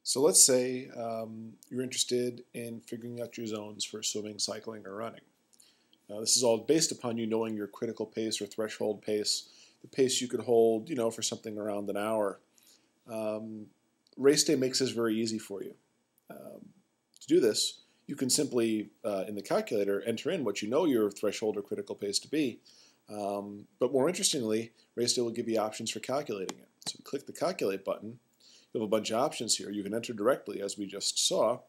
So let's say you're interested in figuring out your zones for swimming, cycling, or running. This is all based upon you knowing your critical pace or threshold pace, the pace you could hold, for something around an hour. RaceDay makes this very easy for you. To do this, you can simply, in the calculator, enter in what you know your threshold or critical pace to be. But more interestingly, RaceDay will give you options for calculating it. So click the Calculate button. You have a bunch of options here. You can enter directly, as we just saw.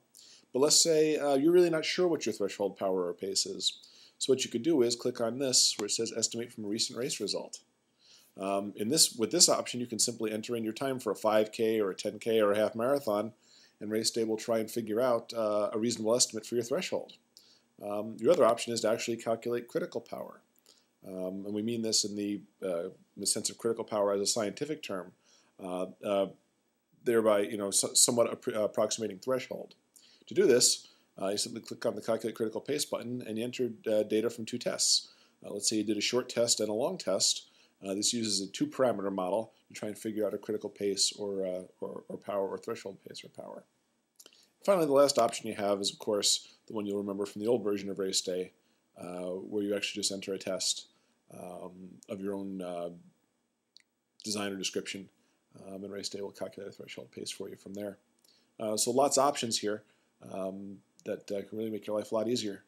But let's say you're really not sure what your threshold power or pace is. So what you could do is click on this where it says Estimate from a recent race result. With this option, you can simply enter in your time for a 5K or a 10K or a half marathon, and RaceDay will try and figure out a reasonable estimate for your threshold. Your other option is to actually calculate critical power. And we mean this in the sense of critical power as a scientific term, thereby somewhat approximating threshold. To do this, you simply click on the Calculate Critical Pace button and you enter data from two tests. Let's say you did a short test and a long test. This uses a two-parameter model to try and figure out a critical pace or power or threshold pace or power. Finally, the last option you have is, of course, the one you'll remember from the old version of RaceDay, where you actually just enter a test of your own design or description, and RaceDay will calculate a threshold pace for you from there. So lots of options here that can really make your life a lot easier.